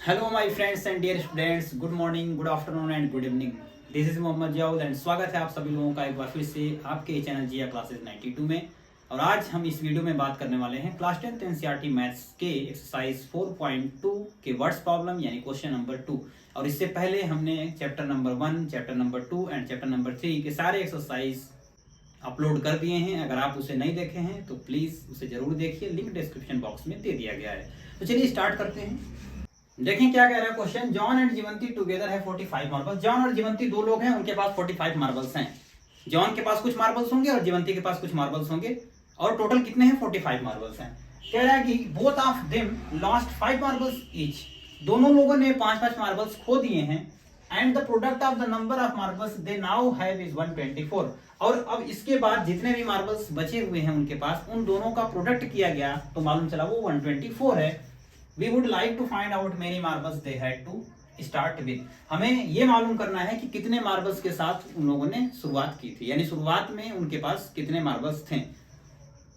Hello my friends and dear students, good morning, good afternoon and good evening. This is Mohammad Jawad and स्वागत है आप सभी लोगों का एक बार फिर से आपके चैनल जिया क्लासेस 92 में। और आज हम इस वीडियो में बात करने वाले हैं क्लास 10th एनसीईआरटी मैथ्स के एक्सरसाइज 4.2 के वर्ड्स प्रॉब्लम यानी क्वेश्चन नंबर 2। और इससे पहले हमने chapter number 1, chapter number 2 and chapter number 3 के सारे एक्सरसाइज अपलोड कर दिए हैं। अगर आप उसे नहीं देखे हैं तो प्लीज उसे जरूर देखिए, लिंक डिस्क्रिप्शन बॉक्स में दे दिया गया है। तो चलिए स्टार्ट करते हैं। देखिए क्या कह रहा है क्वेश्चन। जॉन एंड जीवंती टुगेदर है 45 मार्बल्स। जॉन और जीवंती दो लोग हैं, उनके पास 45 मार्बल्स हैं। जॉन के पास कुछ मार्बल्स होंगे और जीवंती के पास कुछ मार्बल्स होंगे और टोटल कितने हैं? 45 मार्बल्स हैं। कह रहा है कि both of them lost 5 marbles each. दोनों लोगों ने 5-5 मार्बल्स खो दिए हैं। And the product of the number of marbles they now have is 124। और अब इसके बाद जितने भी मार्बल्स बचे हुए हैं उनके पास, उन दोनों का प्रोडक्ट किया गया तो मालूम चला वो 124 है। We would like to find out many marbles they had to start with। हमें ये मालूम करना है कि कितने मार्बल्स के साथ उन लोगों ने शुरुआत की थी, यानी शुरुआत में उनके पास कितने मार्बल्स थे।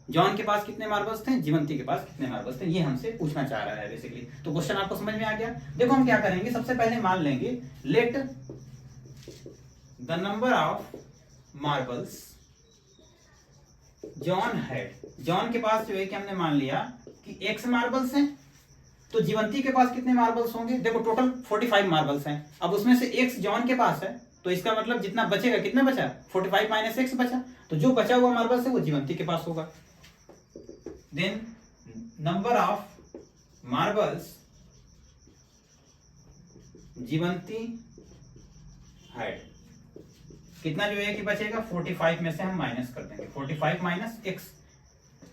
जॉन के पास कितने मार्बल्स थे, जीवंती के पास कितने मार्बल्स थे, ये हमसे पूछना चाह रहा है बेसिकली। तो क्वेश्चन आपको समझ में आ गया। देखो हम क्या करेंगे, सबसे पहले मान लेंगे late the number of marbles John had. John के पास जो है कि हमने मान लिया कि x मार्बल्स हैं, तो जीवंती के पास कितने मार्बल्स होंगे? देखो टोटल 45 मार्बल्स हैं। अब उसमें से x जॉन के पास है, तो इसका मतलब जितना बचेगा, कितना बचा? 45 माइनस x बचा। तो जो बचा हुआ मार्बल्स है वो जीवंती के पास होगा। Then number of marbles Jeevanti had, कितना जो है कि बचेगा? 45 में से हम माइनस कर देंगे, 45 माइनस x।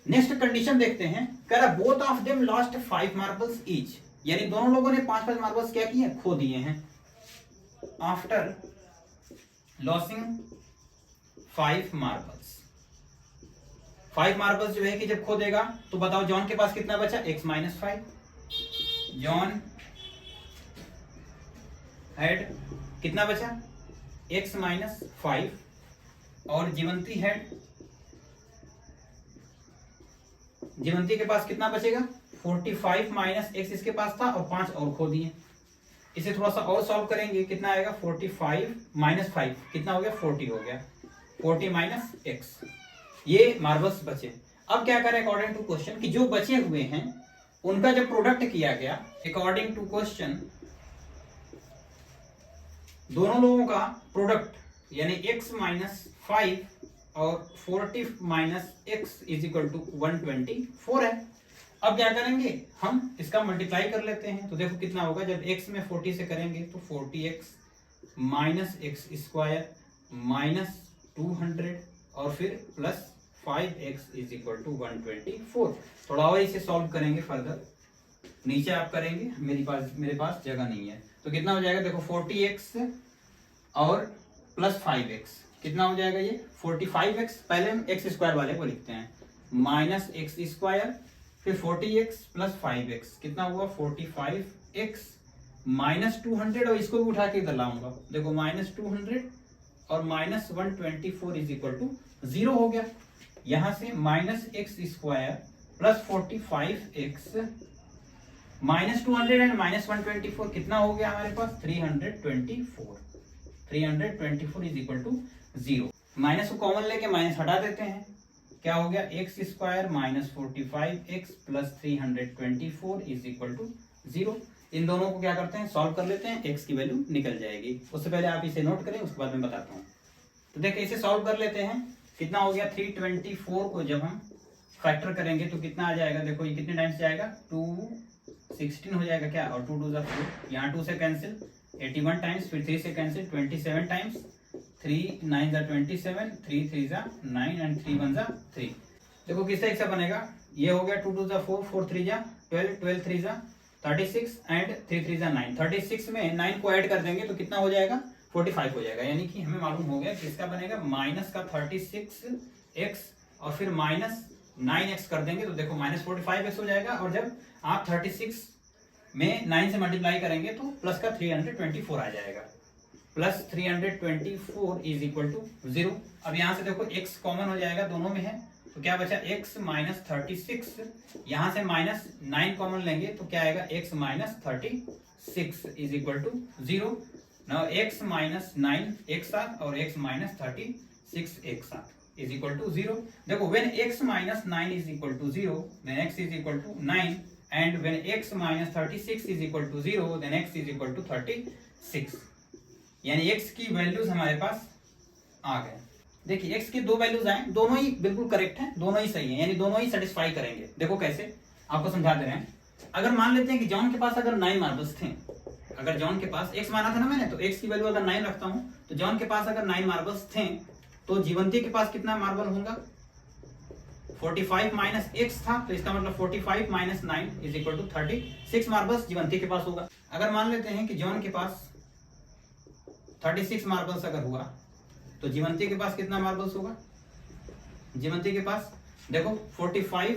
नेक्स्ट कंडीशन देखते हैं। कह रहा both of them lost 5 marbles each, यानी दोनों लोगों ने 5-5 मार्बल्स क्या किए? खो दिए हैं। आफ्टर लॉसिंग 5 मार्बल्स, 5 मार्बल्स जो है कि जब खो देगा तो बताओ जॉन के पास कितना बचा? x minus 5। जॉन हैड कितना बचा? x minus 5। और जीवंती हैड, जीवंती के पास कितना बचेगा? 45 माइनस x इसके पास था और 5 और खो दिए। इसे थोड़ा सा और सॉल्व करेंगे, कितना आएगा? 45 माइनस 5 कितना हो गया? 40 हो गया। 40 माइनस x, ये मार्बल्स बचे। अब क्या करें अकॉर्डिंग टू क्वेश्चन कि जो बचे हुए हैं उनका जब प्रोडक्ट किया गया, अकॉर्डिंग टू क्वेश्चन दोनों लोगों का प्रोडक्ट यानी x माइनस 5 और 40 minus x is equal to 124 है। अब क्या करेंगे, हम इसका मल्टीप्लाई कर लेते हैं। तो देखो कितना होगा, जब x में 40 से करेंगे तो 40x minus x square minus 200 और फिर plus 5x is equal to 124। थोड़ा और इसे सॉल्व करेंगे फर्दर, नीचे आप करेंगे, मेरे पास जगह नहीं है। तो कितना हो जाएगा? देखो 40x और प्लस 5x कितना हो जाएगा? ये 45x, पहले हम x स्क्वायर वाले को लिखते हैं, माइनस एक्स स्क्वायर फिर 40x प्लस 5x कितना हुआ? 45x माइनस 200 और इसको भी उठा के इधर लाऊंगा। देखो माइनस 200 और माइनस 124 इज इक्वल टू 0 हो गया। यहां से minus x square plus 45x minus 200 and minus 124 कितना हो गया हमारे पास? 324। 324 इज इक्वल टू 0। माइनस को कॉमन लेके माइनस हटा देते हैं, क्या हो गया? X square minus 45x plus 324 is equal to 0। इन दोनों को क्या करते हैं? सॉल्व कर लेते हैं, x की वैल्यू निकल जाएगी। उससे पहले आप इसे नोट करें, उसके बाद मैं बताता हूँ। तो देखिए इसे सॉल्व कर लेते हैं। कितना हो गया? 324 को जब हम फैक्टर करेंगे तो कितना आ जाएगा? देखो ये कितने टाइम्स जाएगा? 216 हो जाएगा क्या? और 2 2 जा 4, यहाँ 2 से कैंसिल 81 टाइम्स, फिर 3 से कैंसिल 27 टाइम्स, 3 9 जा 27, 3 3 जा 9 एंड 3 1 जा 3। देखो किससे एक बनेगा? ये हो गया 2 2 जा 4, 4 3 जा 12, 12 3 जा 36 एंड 3 3 जा 9। 36 में 9 को ऐड कर देंगे तो कितना हो जाएगा? 45 हो जाएगा। यानी कि हमें मालूम हो गया किसका बनेगा? माइनस का 36x और फिर माइनस 9x कर देंगे तो देखो माइनस 45x हो जाएगा। और जब आप 36 में 9 से मल्टीप्लाई करेंगे तो प्लस का 324 आ जाएगा। Plus 324 is equal to 0। अब यहां से देखो x कॉमन हो जाएगा, दोनों में है, तो क्या बचा x माइनस 36, यहां से माइनस 9 कॉमन लेंगे तो क्या आएगा x minus 36 is equal to 0। Now x minus 9 एक साथ और x माइनस 36 एक साथ इज इक्वल टू 0। देखो when x minus 9 is equal to 0 then x is equal to 9 and when x minus 36 is equal to 0 then x is equal to 36, यानी x की values हमारे पास आ गए। देखिए x की दो वैल्यूज आए, दोनों ही बिल्कुल करेक्ट हैं, दोनों ही सही हैं, यानी दोनों ही सेटिस्फाई करेंगे। देखो कैसे, आपको समझा दे रहे हैं। अगर मान लेते हैं कि जॉन के पास अगर 9 मार्बल्स थे, अगर जॉन के पास x माना था ना मैंने, तो x की वैल्यू अगर 9 रखता हूं तो जॉन के पास अगर 9 मार्बल्स थे तो जीवंती के पास कितना मार्बल होगा, 45 माइनस x था, तो इसका मतलब 45 minus 9 is equal to 36 marbles Jeevanti के पास होगा। अगर मान लेते हैं कि जॉन के पास 36 मार्बल्स अगर हुआ तो जीवंती के पास कितना मार्बल्स होगा, जीवंती के पास देखो 45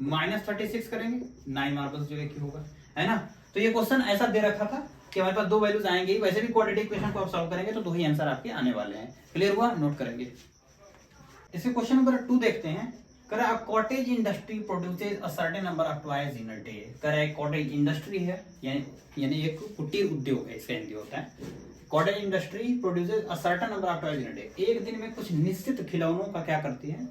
माइनस 36 करेंगे 9 मार्बल्स जो है कि होगा, है ना। तो ये क्वेश्चन ऐसा दे रखा था कि हमारे पास दो वैल्यूज आएंगे, वैसे भी क्वाड्रेटिक इक्वेशन को आप सॉल्व करेंगे तो दो ही आंसर आपके आने वाले हैं। क्लियर हुआ, नोट करेंगे। इसे क्वेश्चन नंबर 2 देखते हैं। कह रहा cottage industry produces a certain number of toys in a day. कह रहा है कॉटेज इंडस्ट्री है, यानी एक कुटीर उद्योग है, इसका हिंदी होता है। Cottage industry produces a certain number of toys in a day. एक दिन में कुछ निश्चित खिलौनों का क्या करती है,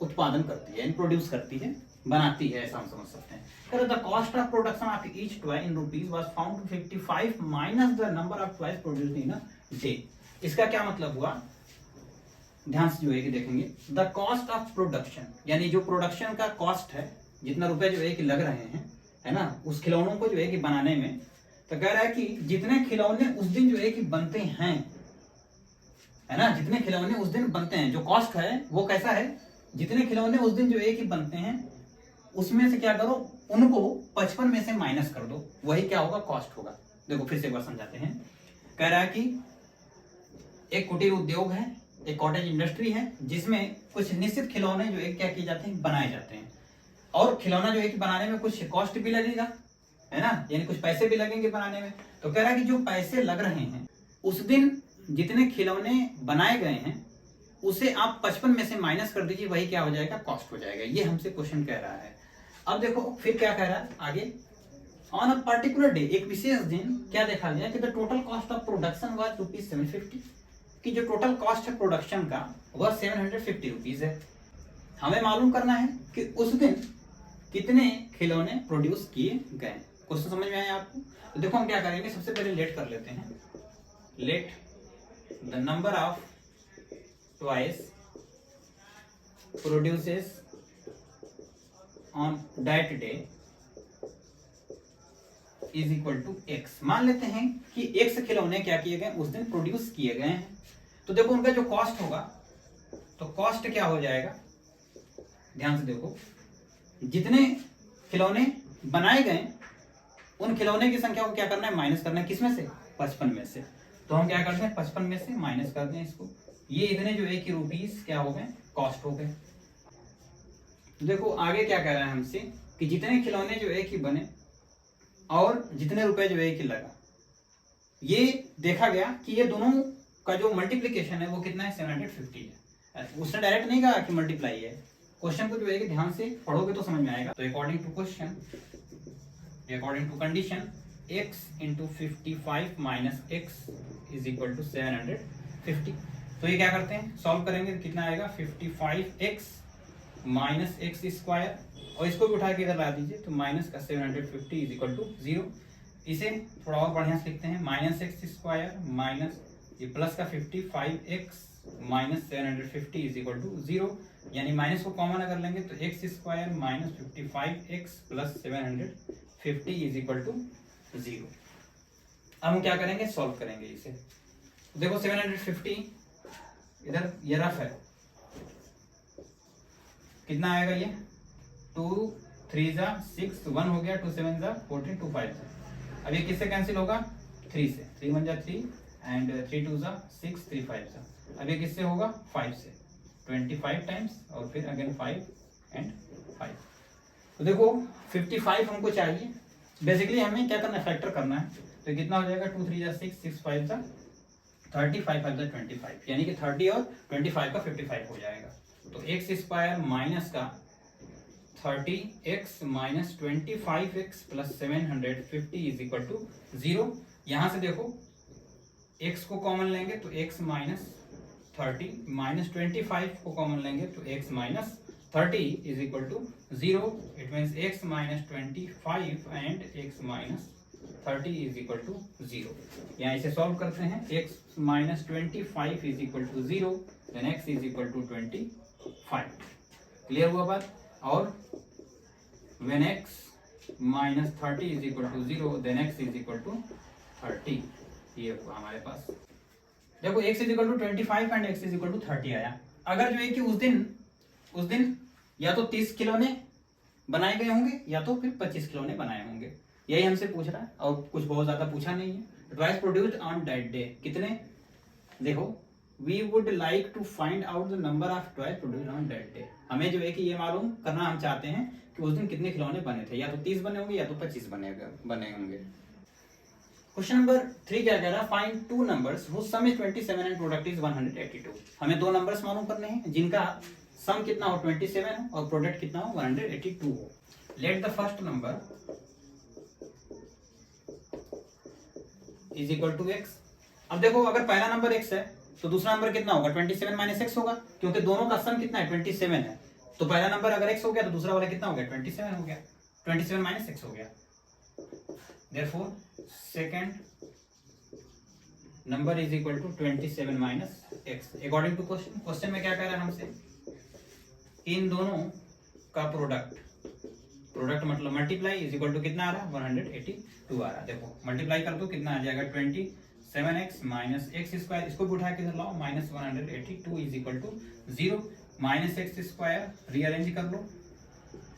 उत्पादन करती है, प्रोड्यूस करती है, बनाती है, ऐसा हम समझ सकते हैं। कह रहा the cost of production of each toy in rupees was found to 55 minus the number of toys produced in a day. इसका क्या मतलब हुआ, ध्यान से जो है कि देखेंगे। द कॉस्ट ऑफ प्रोडक्शन, यानी जो प्रोडक्शन का कॉस्ट है, जितना रुपए जो है कि लग रहे हैं, है ना, उस खिलौनों को जो है कि बनाने में। तो कह रहा है कि जितने खिलौने उस दिन जो है कि बनते हैं, है ना, जितने खिलौने उस दिन बनते हैं, जो कॉस्ट है वो कैसा है, जितने खिलौने उस दिन जो है कि बनते हैं उसमें से क्या करो, उनको 55 में से माइनस कर दो, वही क्या होगा, कॉस्ट होगा। देखो फिर से एक बार समझाते हैं। कह रहा है कि एक कुटीर उद्योग है, एक कॉटेज इंडस्ट्री है, जिसमें कुछ निश्चित खिलौने जो है क्या किए जाते हैं, बनाए जाते हैं। और खिलौना जो है कि बनाने में कुछ कॉस्ट भी लगेगा, है ना, यानी कुछ पैसे भी लगेंगे बनाने में। तो कह रहा है कि जो पैसे लग रहे हैं उस दिन जितने खिलौने बनाए गए हैं उसे आप 55 में से माइनस कर दीजिए, वही क्या हो जाएगा, कॉस्ट हो जाएगा। ये हमसे क्वेश्चन कह रहा है। अब देखो फिर क्या कह रहा है आगे। ऑन अ पर्टिकुलर डे, एक विशेष दिन क्या देखा गया कि the total cost of production was rupees 750, कि जो टोटल कॉस्ट है प्रोडक्शन का वह 750 रुपीज है। हमें मालूम करना है कि उस दिन कितने खिलौने प्रोड्यूस किए गए। क्वेश्चन समझ में आया आपको? तो देखो हम क्या करेंगे, सबसे पहले लेट कर लेते हैं। Let the number of toys produces on that day is equal to x. मान लेते हैं कि एक्स खिलौने क्या किए गए, उस दिन प्रोड्यूस किए गए हैं। तो देखो उनका जो कॉस्ट होगा, तो कॉस्ट क्या हो जाएगा, ध्यान से देखो, जितने खिलौने बनाए गए उन खिलौने की संख्या को क्या करना है, माइनस करना है, किसमें से, 55 में से। तो हम क्या करते हैं, 55 में से माइनस करते हैं इसको। ये इतने जो है कि रुपीस क्या हो गए, कॉस्ट हो गए। तो देखो आगे क्या कह रहा है हमसे कि जितने खिलौने जो है कि बने और जितने रुपए जो है कि लगा, ये देखा गया कि ये दोनों का जो मल्टीप्लीकेशन है वो कितना है, 750 है। उसने डायरेक्ट नहीं कहा कि मल्टीप्लाई है। क्वेश्चन को जो है कि ध्यान से पढ़ोगे तो समझ में आएगा। तो according to question, according to condition, x into 55 minus x is equal to 750। तो ये क्या करते हैं, सॉल्व करेंगे तो कितना आएगा, 55x माइनस एक्स स्क्वायर, और इसको भी उठा के इधर ला दीजिए तो माइनस का 750 इज इक्वल टू 0। इसे थोड़ा और बढ़िया से लिखते हैं, माइनस एक्स स्क्वायर माइनस ये प्लस का 55x minus 750 is equal to 0, यानी माइनस को कॉमन अगर लेंगे तो x square minus 55x plus 750 is equal to 0। अब हम क्या करेंगे, सॉल्व करेंगे इसे। देखो 750 इधर ये रफ है, कितना आएगा ये, 2 3 जा 6 1 हो गया, 2 7 जा 14 2 5 जा। अब ये किससे कैंसिल होगा, 3 से, 3 1 जा 3 एंड 3 2 जा 6 3 5 जा। अब ये किससे होगा, 5 से, 25 टाइम्स और फिर अगेन 5 एंड 5। तो देखो 55 हमको चाहिए, बेसिकली हमें क्या करना है, फैक्टर करना है। तो कितना हो जाएगा, 2 3 जा 6 6 5 जा 30 5 5 जा 25, यानी कि 30 और 25 का 55 हो जाएगा। तो एक्स स्क्वायर माइनस का 30x minus 25x plus 750 is equal to 0। यहां से देखो x को कॉमन लेंगे तो x माइनस 30 माइनस 25 को कॉमन लेंगे तो x minus 30 is equal to 0। It means x minus 25 and x minus 30 is equal to 0। यहाँ इसे सॉल्व करते हैं। x minus 25 is equal to 0 then x is equal to 25। Clear हुआ बात। और when x minus 30 is equal to 0 then x is equal to 30। ये हुआ हमारे पास। देखो x is equal to 25 and x is equal to 30 आया। अगर जो है कि उस दिन या तो 30 खिलौने बनाए गए होंगे या तो फिर 25 खिलौने बनाए होंगे, यही हमसे पूछ रहा है और कुछ बहुत ज्यादा पूछा नहीं है। Toys produced on that day कितने, देखो we would like to find out the number of toys produced on that day. हमें जो है कि ये मालूम करना हम चाहते हैं कि उस दिन कितने खिलौने बने थे, या तो 30 बने होंगे या तो 25 बने होंगे। क्वेश्चन नंबर 3 क्या कह रहा है, find two numbers whose sum is 27 and product is 182। हमें दो नंबर्स मालूम करने हैं जिनका सम कितना हो 27 हो और प्रोडक्ट कितना हो 182 हो। Let the first number is equal to x। अब देखो अगर पहला नंबर x है तो दूसरा नंबर कितना होगा 27 माइनस x होगा, क्योंकि दोनों का सम कितना है 27 है। तो पहला नंबर अगर x हो गया तो दूसरा वाला कितना हो गया 27 हो गया, 27 माइनस x हो गया। Therefore second number is equal to 27 minus x। According to question में क्या कह रहा है हमसे, इन दोनों का प्रोडक्ट मतलब मल्टीप्लाई इज इक्वल टू कितना आ रहा है 182 आ रहा है। देखो मल्टीप्लाई कर दो कितना आ जाएगा 27x माइनस एक्स स्क्वायर, इसको भी उठा के इधर लाओ, minus 182 is equal to 0 minus x square rearrange कर लो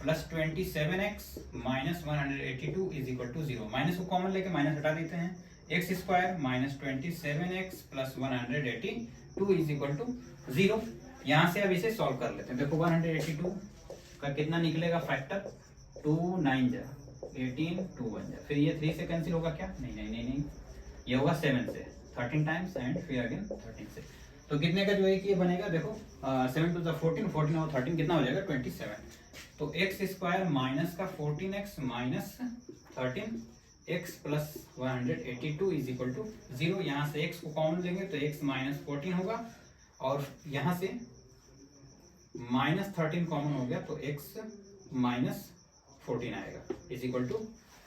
plus 27x minus 182 is equal to 0। Minus को कॉमन लेके माइनस हटा देते हैं, x square minus 27x plus 182 is equal to 0। यहाँ से अब इसे सॉल्व कर लेते हैं। देखो 182 का कितना निकलेगा फैक्टर, 2 9 जा 18 2 1 जा, फिर ये 3 से कैंसिल होगा क्या, नहीं, ये होगा 7 से 13 टाइम्स एंड फिर अगेन 13 से। तो कितने का जो है कि ये बनेगा, देखो 7 टू द 14 और 13 कितना हो जाएगा 27। तो एक्स स्क्वायर माइनस का 14x minus 13x plus 182 is equal to 0। यहाँ से x को कॉमन लेंगे तो x माइनस 14 होगा और यहाँ से माइनस 13 कॉमन हो गया तो x माइनस 14 आएगा इज इक्वल टू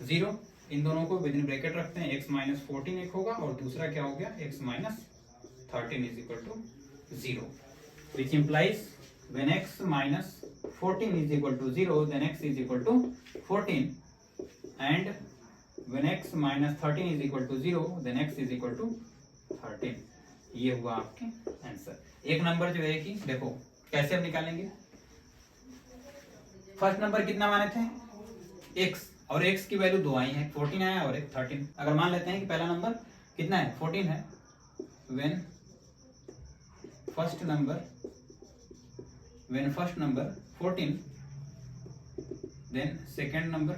0। इन दोनों को विद इन ब्रैकेट रखते हैं, x माइनस 14 एक होगा और दूसरा क्या हो गया x minus 13 is equal to 0, which implies when x minus 14 is equal to 0 then x is equal to 14 and when x minus 13 is equal to 0 then x is equal to 13। ये हुआ आपके आंसर। एक number जो है कि देखो कैसे हम निकालेंगे, फर्स्ट नंबर कितना माने थे x और x की वैल्यू दो आई है, 14 आया और एक 13। अगर मान लेते हैं कि पहला नंबर कितना है 14 है, when first number 14 then second number,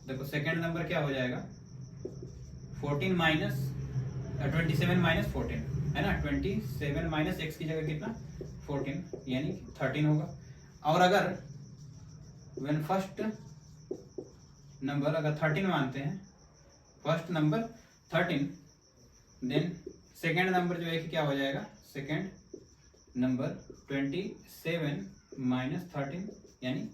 देखो सेकेंड नंबर क्या हो जाएगा 14 माइनस 27 माइनस 14 है ना, 27 माइनस x की जगह कितना 14 यानी 13 होगा। और अगर व्हेन फर्स्ट नंबर अगर 13 मानते हैं, first number 13 then second number जो है कि क्या हो जाएगा, सेकेंड नंबर 27 माइनस 13 यानी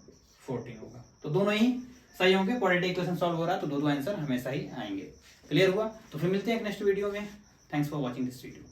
14 होगा। तो दोनों ही सही होंगे, क्वाड्रेटिक इक्वेशन सॉल्व हो रहा है तो दो आंसर हमेशा ही आएंगे। क्लियर हुआ। तो फिर मिलते हैं एक नेक्स्ट वीडियो में। Thanks for watching this video.